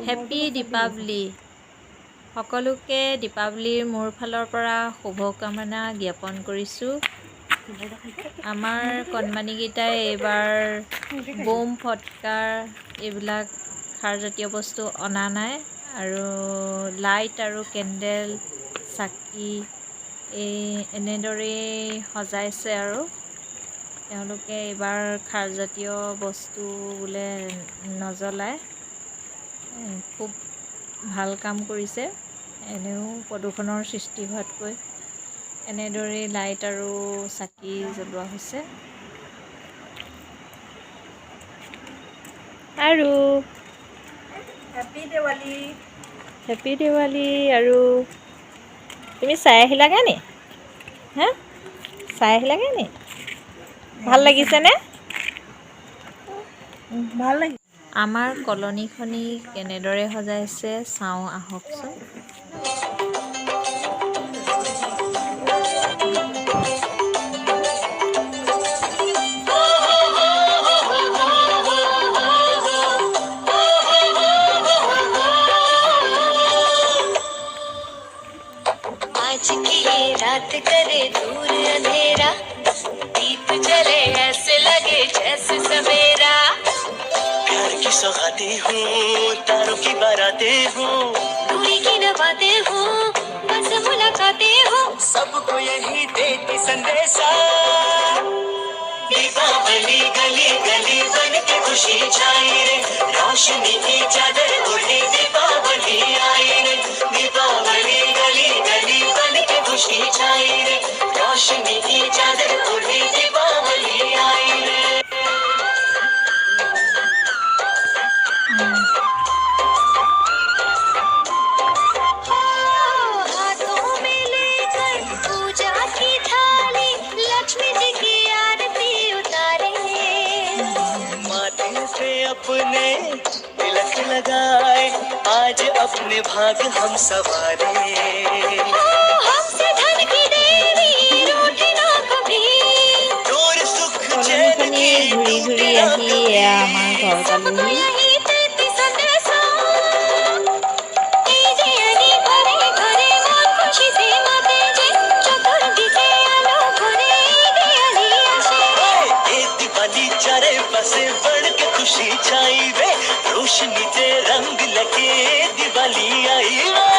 Happy Deepawali. সকলোকে দীপাৱলীৰ মোৰ ফালৰ পৰা শুভকামনা জ্ঞাপন কৰিছোঁ। আমাৰ কণমানিকেইটাই এইবাৰ বোম ফটকা এইবিলাক খাৰজাতীয় বস্তু অনা নাই আৰু লাইট আৰু কেণ্ডেল চাকি এনেদৰেই সজাইছে আৰু তেওঁলোকে এইবাৰ খাৰজাতীয় বস্তু বোলে নজ্বলায়। খুব ভাল কাম কৰিছে। এনেও প্ৰদূষণৰ সৃষ্টি হোৱাতকৈ এনেদৰেই লাইট আৰু চাকি জ্বলোৱা হৈছে। আৰু হেপী দেৱালী। হেপী দেৱালী। আৰু তুমি চাই আহিলাগে নি? হা চাই আহিলাগে নি? ভাল লাগিছেনে? ভাল লাগিল। আমাৰ কলনীখনি কেনেদৰে সজাইছে চাওঁ আহকচোন। आज की ये रात करे दूर अंधेरा, दीप जले ऐसे लगे जैसे सवेरा। प्यार की सौगातें हूँ, तारों की बारातें हूँ, दूरी की नवातें हूँ, बस मुलाकातें हूँ, सबको यही देती संदेशा। दीपावली गली गली बन के खुशी छाई रे, रोशनी की चादर ओढ़े दीपावली आई रे। दीपावली गली गली बन के खुशी छाई रे, रोशनी की चादर ओढ़े दीपावली आई रे। हाथों में लेकर पूजा की थाली, लक्ष्मी जी की आरती उतारे, माथे पे अपने तिलक लगाए, आज अपने भाग हम सवारे। हमसे धन की देवी रूठी ना कभी, दूर सुख चैन কলনীখনি की ঘূৰি ঘূৰি আহি এয়া আমাৰ ঘৰ सबको পালোহি। यही देती संदेशा। এই যে আনি ঘরে ঘরে মন খুশিতে মাতে যে, চতুর্দিকে আলো ভরে দিয়ালি আসে। ये दिवाली चारे पासे बढ़ के खुशी छाई वे, रोशनी ते रंग लगे दिवाली आई वे।